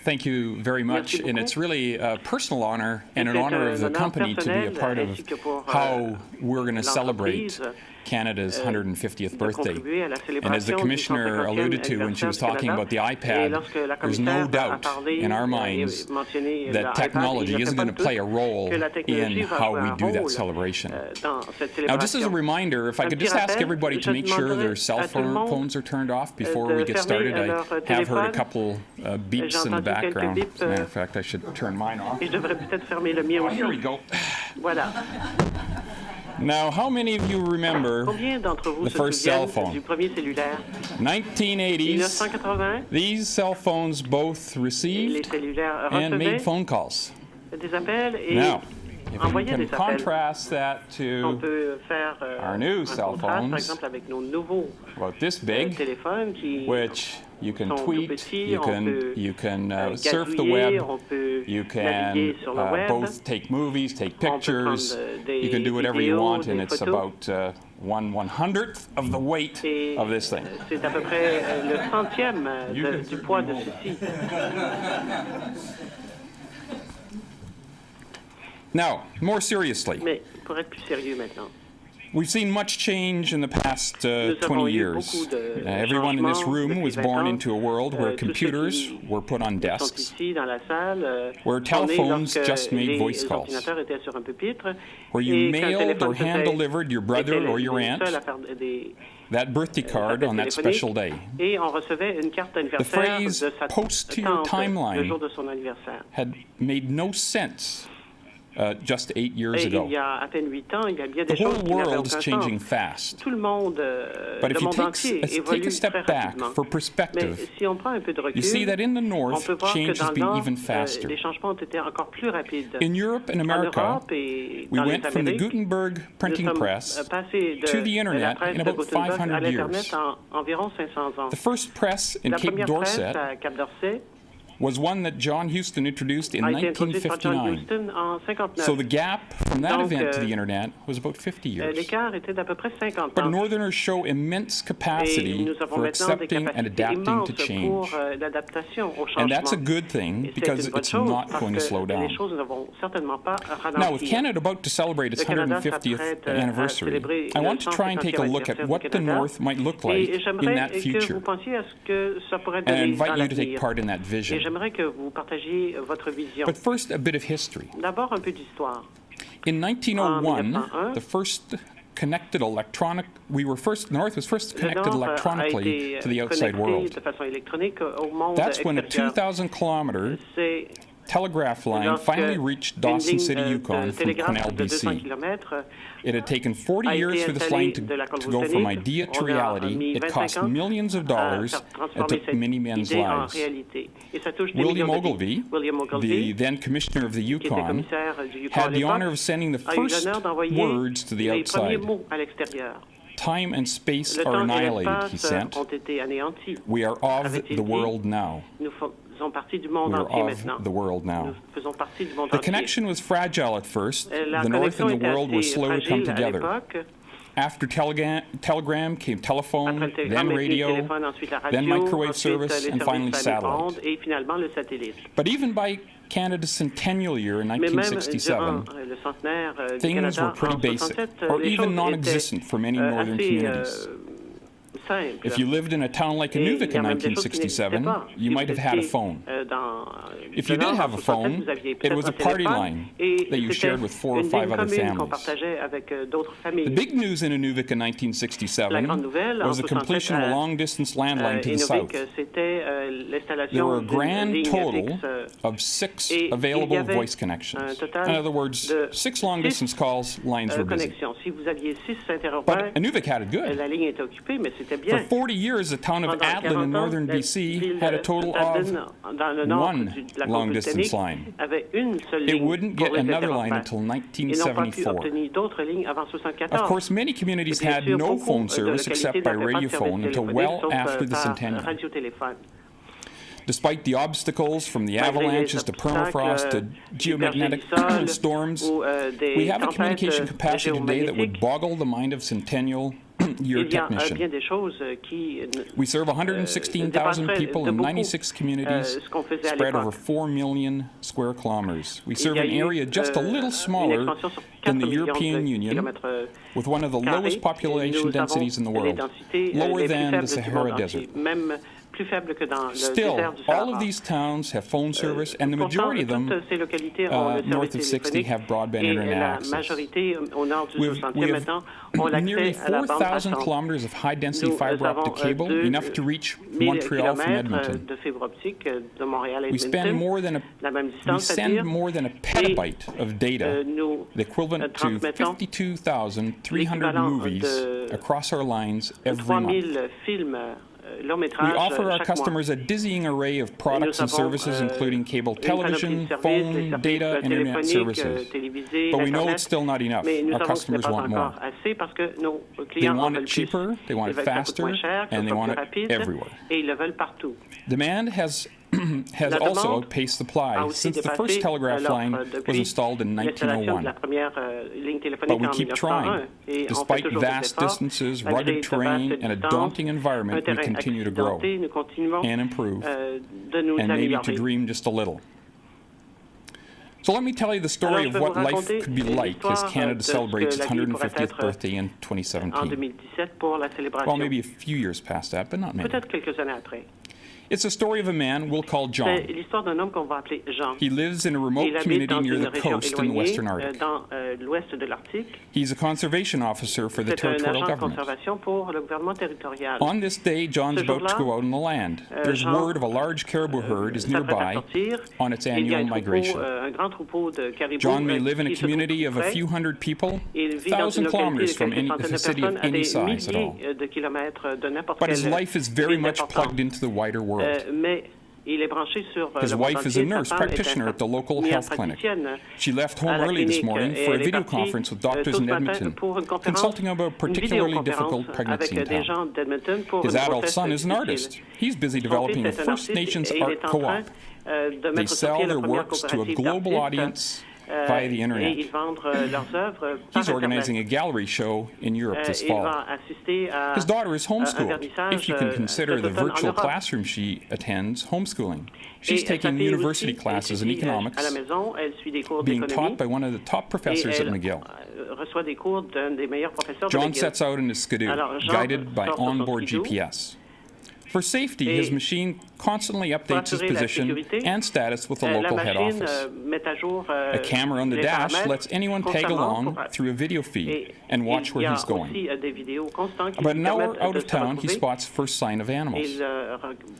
Thank you very much, and it's really a personal honor and an honor of the company to be a part of how we're going to celebrate Canada's 150th birthday. And as the Commissioner alluded to when she was talking about the iPad, there's no doubt in our minds that technology isn't going to play a role in how we do that celebration. Now, just as a reminder, if I could just ask everybody to make sure their cell phones are turned off before we get started. I have heard a couple beeps in the background. As a matter of fact, I should turn mine off. Oh, here we go. Now, how many of you remember the first cell phone? 1980s, these cell phones both received and made phone calls. Now, if we can contrast that to our new cell phones, about this big, which you can tweet, you can surf the web, you can both take movies, take pictures, you can do whatever you want, and it's about 1/100th of the weight of this thing. C'est à peu près le centième du poids de ceci. Now, more seriously, Mais pour être plus sérieux maintenant, we've seen much change in the past 20 years. Everyone in this room was born into a world where computers were put on desks, where telephones just made voice calls, where you mailed or hand-delivered your brother or your aunt that birthday card on that special day. The phrase, "post to your timeline," had made no sense just 8 years ago. The whole world is changing fast. But if you take a step back for perspective, you see that in the North, change has been even faster. In Europe and America, we went from the Gutenberg printing press to the Internet in about 500 years. The first press in Cape Dorset was one that John Houston introduced in 1959. So the gap from that event to the Internet was about 50 years. But Northerners show immense capacity for accepting and adapting to change. And that's a good thing because it's not going to slow down. Now, with Canada about to celebrate its 150th anniversary, I want to try and take a look at what the North might look like in that future. And I invite you to take part in that vision. J'aimerais que vous partagiez votre vision. But first, a bit of history. D'abord, un peu d'histoire. In 1901, the first connected electronic, the North was first connected electronically to the outside world. That's when a 2,000-kilometer telegraph line finally reached Dawson City, Yukon from Quesnel, BC. It had taken 40 years for this line to go from idea to reality. It cost millions of dollars and took many men's lives. William Ogilvie, the then Commissioner of the Yukon, had the honor of sending the first words to the outside. "Time and space are annihilated," he sent. "We are of the world now." We are of the world now. The connection was fragile at first. The North and the world were slow to come together. After telegram came telephone, then radio, then microwave service, and finally satellite. But even by Canada's centennial year in 1967, things were pretty basic, or even non-existent for many northern communities. If you lived in a town like Inuvik in 1967, you might have had a phone. If you did have a phone, it was a party line that you shared with 4 or 5 other families. The big news in Inuvik in 1967 was the completion of a long-distance landline to the south. There were a grand total of 6 available voice connections. In other words, 6 long-distance calls, lines were busy. But Inuvik had it good. For 40 years, the town of Atlin in northern BC had a total of 1 long-distance line. It wouldn't get another line until 1974. Of course, many communities had no phone service except by radiophone until well after the centennial. Despite the obstacles from the avalanches to permafrost to geomagnetic storms, we have a communication capacity today that would boggle the mind of centennial year il y a bien technician. des choses qui We serve 116,000 people in 96 communities ce qu'on faisait à spread over l'époque. 4 million square kilometers. We Il serve y a an eu area just a little une smaller expansion sur than 4 the millions European de Union, kilomètres with one of the carrés. lowest population Nous densities in the avons les world, densités lower les plus than the faibles du Sahara monde Desert. entier, même plus faibles que dans le Still, désert du all of Sahara. these towns have phone service, and the Pourtant, majority of them toutes ces localités ont le north service of 60 téléphonique have broadband et internet la access. majorité au nord du We 60e have maintenant ont nearly l'accès à la bande 4,000 passante. kilometers of high-density Nous fiber optic cable, enough to reach 1000 Montreal from kilomètres Edmonton. de fibre optique de Montréal à We spend Edmonton, more than la même we distance, send c'est-à-dire, more than a petabyte of data, nous the equivalent to transmettons 52,300 l'équivalent movies de across our lines every month. 3000 films We long-métrages offer our chaque mois. customers a dizzying array of products and Nous avons, services, including cable une panoplie television, de services, phone, les services data, internet téléphoniques, services. télévisés, But we know Internet. it's still not enough. Mais nous Our savons que ce n'est customers pas want more. encore assez parce que nos They clients en want veulent it plus. cheaper, they want Ils it veulent que ça coûte faster, moins cher, que and ça they soit want plus it rapide, everywhere. et ils le veulent partout. Demand has La also demande outpaced a supply aussi since the dépassé first telegraph l'offre line was depuis installed in l'installation de 1901. la première ligne But téléphonique we en keep 1901. trying. Et on fait Despite toujours des vast efforts, distances, malgré rugged de terrain, vastes and a distances, daunting environment, un we terrain continue to grow accidenté, nous continuons and improve, de nous and maybe to améliorer. dream just a little. So let me tell you the story Alors, of je vais what vous life raconter could be like as l'histoire Canada de ce celebrates que its la vie pourrait 150th être birthday in en 2017. 2017 pour la célébration. Well, maybe a few years past that, but not many. Peut-être quelques années après. It's the story of a man we'll call John. C'est l'histoire d'un homme qu'on va appeler Jean. He lives in a remote Il habite community dans near une the région coast in the éloignée Western Arctic. dans l'ouest de l'Arctique. He's a conservation officer for the C'est un territorial agent de government. conservation pour le gouvernement territorial. On this day, John's Ce about to jour-là, go out on the land. There's Jean, word of a large caribou herd is s'apprête à nearby sortir. on its Il y a annual un troupeau, migration. un grand troupeau de caribous John may live in a qui se trouve community tout of a près. few hundred people, Il vit dans 1,000 une localité de kilometers from quelques any centaines de city of personnes à any des size at all. milliers de kilomètres de n'importe But his quelle life is very ville much importante. plugged into the wider world. Mais il est branché sur His le monde wife is a entier. nurse Sa femme est practitioner at the local health clinic. praticienne She left home à la early this clinique, morning et for a elle est video partie, conference with doctors tôt in ce matin Edmonton, pour une conférence, consulting about une particularly vidéoconférence difficult pregnancy in avec des town. gens d'Edmonton pour His une adult grossesse son is an difficile. artist. He's busy Son developing a fils est un First artiste Nations et il art est en co-op. train de They mettre sur sell pied la their première works to a coopérative global d'artistes, audience via the et internet. ils vendent leurs œuvres par He's organizing a Internet. gallery show in Europe this Il fall. va assister à His daughter is un homeschooled, vernissage if you can consider cet the automne en virtual Europe. classroom she attends homeschooling. Et She's sa taking fille university aussi classes in étudie à la economics, maison, elle suit des cours being d'économie taught by one of the top et professors at elle McGill. reçoit des cours d'un des meilleurs professeurs de John McGill. sets out in his skidoo, Alors, Jean guided by sort sur son onboard skidoo. GPS. For safety, Et his machine constantly updates his assurer la position sécurité, and status with the la local head machine office. met à jour A camera on the les dash paramètres lets anyone tag constamment along pour- through a video et feed and watch il y where a he's going. aussi des vidéos constantes qui About lui an hour permettent out de of se town, he retrouver. spots first sign of animals. Il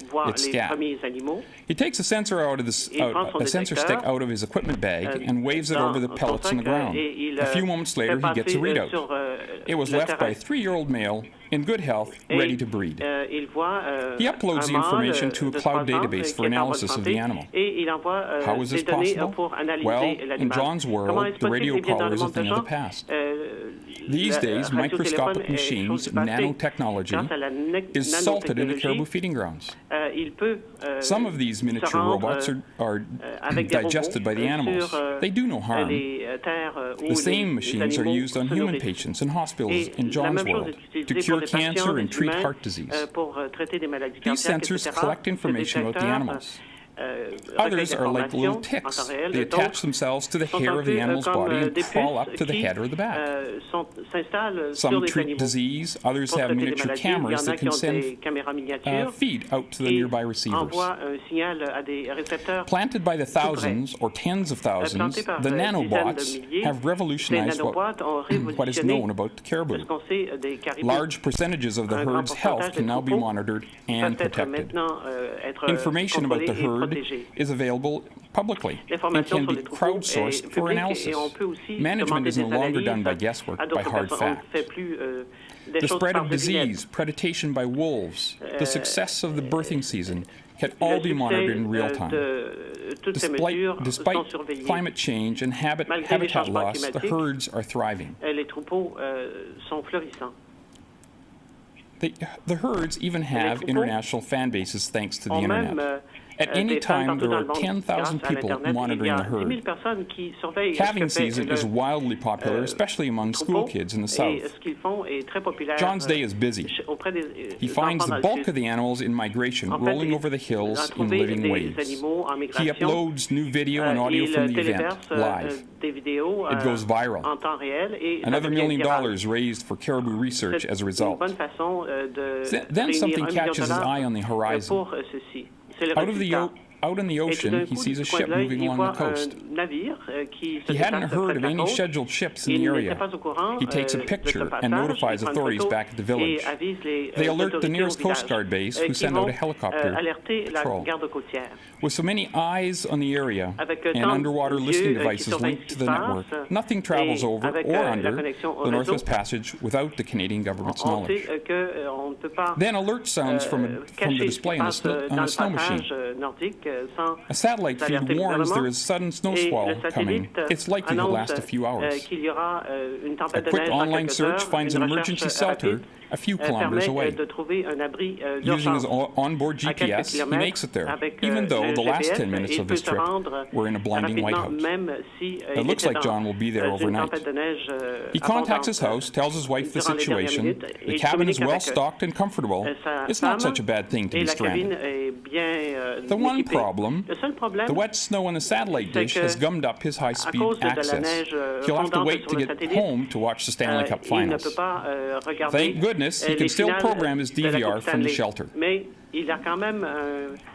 voit It's les scat. premiers animaux. He takes a sensor Il prend son a sensor détecteur, stick out of his equipment bag and waves it dans over the son pellets on the sac, ground. et il, A few moments later, fait he gets a passer, readout. sur, It was le left by a terrain. 3-year-old male in good health, Et, ready to breed. Il voit He uploads un the mâle information to a de cloud 3 ans, database for qui est en bonne analysis of santé, the animal. et il envoie How is des this données possible? pour analyser Well, in l'animal. John's Comment world, est-ce the possible? radio Eh bien, dans caller le is a monde de thing of Jean, the past. la These days, radiotéléphone microscopic est chose machines, du passé. nanotechnology, Grâce à la is salted in the nanotechnologie, caribou feeding grounds. Il peut Some of these se miniature rendre, robots are avec des digested by the robots animals. sur They do no harm. les terres où The same les machines are animaux used on se human nourrissent. patients in hospitals Et in la John's même chose world est to utilisée cure pour des patients, cancer and des treat humains, heart disease. pour traiter des maladies These cardiaques, sensors etc. collect information about the Ces animals. détecteurs, Others are like little en ticks. temps réel. They attach D'autres themselves to the sont hair un of the peu animal's comme body and des crawl up puces to the qui, head or the back. s'installent sur Some des treat animaux. disease, others Pour have traiter des miniature maladies, il y cameras en a that qui can ont des send caméras miniatures feed out to the qui nearby receivers. envoient un signal à des récepteurs. Planted by the thousands or tens of thousands, Plantés par the dizaines de nanobots milliers, have ces revolutionized nanoboîtes ont what is révolutionné known about the caribou. ce qu'on sait des caribous. Large percentages of the Un grand herd's health pourcentage can des now be troupeaux monitored and peuvent être protected. maintenant être Information about the contrôlés et herd protégés. is available publicly and L'information can sur be les troupeaux est crowdsourced for publique analysis. et on peut aussi Management demander is des no longer analyses done by guesswork, à by d'autres hard personnes. On ne fact. fait plus des The choses spread par of devinette. disease, predation by wolves, the success of the birthing season can all be Le monitored in succès real time. de toutes ces mesures sont Despite surveillées. climate change and Malgré les habitat changements loss, the climatiques, herds are thriving. Les troupeaux sont florissants. The herds even have troupeaux international fan bases thanks to the ont internet. même At any time, there are 10,000 people monitoring the herd. Calving season is wildly popular, especially among school kids in the South. John's day is busy. He finds the bulk of the animals in migration rolling over the hills in living waves. He uploads new video and audio from the event, live. It goes viral. Another $1 million raised for caribou research as a result. Then something catches his eye on the horizon. Out in the ocean, he sees a ship moving along the coast. He hadn't heard of any scheduled ships in the area. He takes a picture and notifies authorities back at the village. They alert the nearest Coast Guard base, who send out a helicopter patrol. With so many eyes on the area and underwater listening devices linked to the network, nothing travels over or under the Northwest Passage without the Canadian government's knowledge. Then alert sounds from the display on a snow machine. A satellite feed warns there is sudden snow squall coming. It's likely to last a few hours. A quick online search finds an emergency shelter a few kilometers away. Using his onboard GPS, he makes it there, even though the last 10 minutes of his trip were in a blinding white house. It looks like John will be there overnight. He contacts his house, tells his wife the situation. The cabin is well stocked and comfortable. It's not such a bad thing to be stranded. The one problem, the wet snow on the satellite dish has gummed up his high-speed access. He'll have to wait to get home to watch the Stanley Cup Finals. Thank goodness he can still program his DVR from the shelter.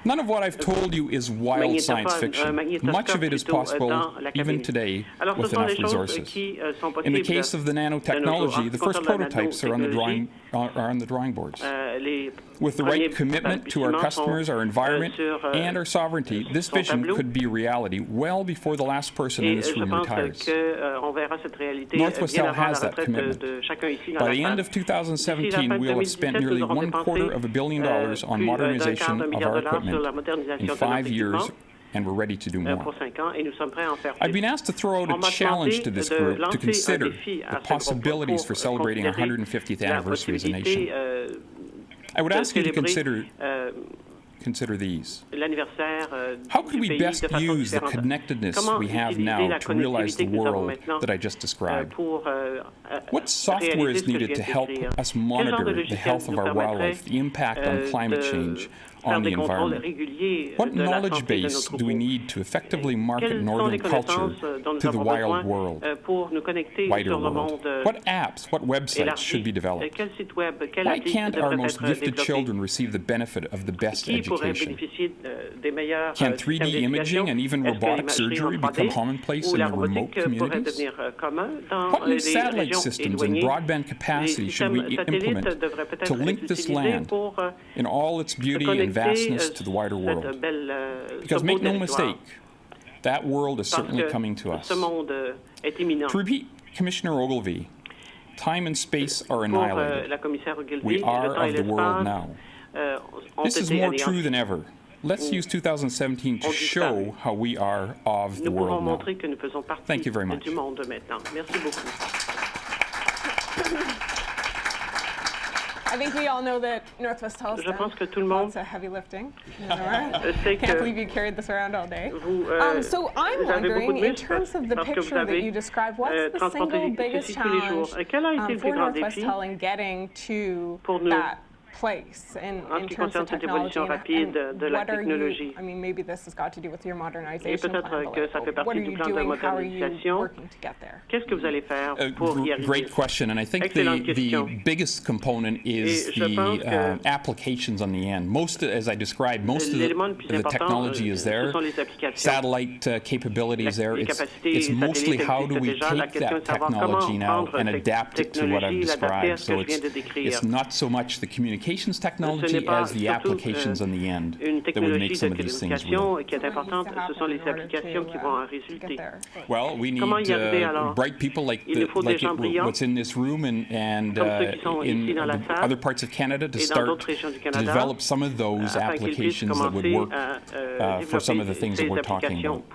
None of what I've told you is wild science fiction. Much of it is possible even today with enough resources. In the case of the nanotechnology, the first prototypes are on the drawing boards. With the right commitment to our customers, our environment, and our sovereignty, this vision could be reality well before the last person in this room retires. Northwestel has that commitment. By the end of 2017, we will have spent nearly $250 million on modernization of our equipment in 5 years, and we're ready to do more. I've been asked to throw out a challenge to this group to consider the possibilities for celebrating our 150th anniversary as a nation. I would ask you to consider these. How could we best use the connectedness we have now to realize the world that I just described? What software is needed to help us monitor the health of our wildlife, the impact on climate change, on the environment? What knowledge base do we need to effectively market northern culture to the wild world, wider world? What apps, what websites should be developed? Why can't our most gifted children receive the benefit of the best education? Can 3D imaging and even robotic surgery become commonplace in remote communities? What new satellite systems and broadband capacity should we implement to link this land in all its beauty and vastness to the wider world? Because make no mistake, that world is certainly coming to us. To repeat Commissioner Ogilvie, time and space are annihilated. We are of the world now. This is more true than ever. Let's use 2017 to show how we are of the world now. Thank you very much. I think we all know that Northwestel has done lots of heavy lifting. Can't believe you carried this around all day. So I'm wondering, in terms of the picture that you described, what's the single biggest challenge for Northwestel in getting to that place in terms of technology, and what are you, I mean, maybe this has got to do with your modernization plan, but what are you doing, how are you working to get there? Great question, and I think the biggest component is the applications on the end. Most, as I described, most of the technology is there. Satellite capability is there. It's mostly how do we take that technology now and adapt it to what I've described. So it's not so much the communications technology as the applications on the end that would make some of these things real. Well, we need bright people like what's in this room and in other parts of Canada to start to develop some of those applications that would work for some of the things that we're talking about.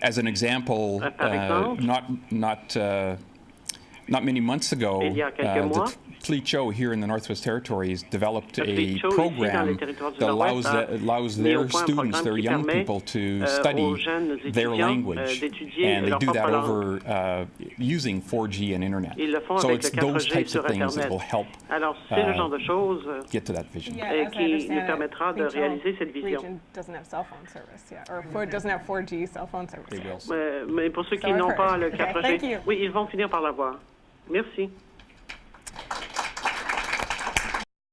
As an example, not many months ago, the Tlicho here in the Northwest Territories developed a program that allows their students, their young people, to study their language, and they do that over using 4G and internet. So it's those types of things that will help get to that vision. Qui nous permettra de réaliser cette vision. Doesn't have cell phone service yet, or doesn't have 4G cell phone service. Mais pour ceux qui n'ont pas le 4G, oui, ils vont finir par l'avoir. Merci.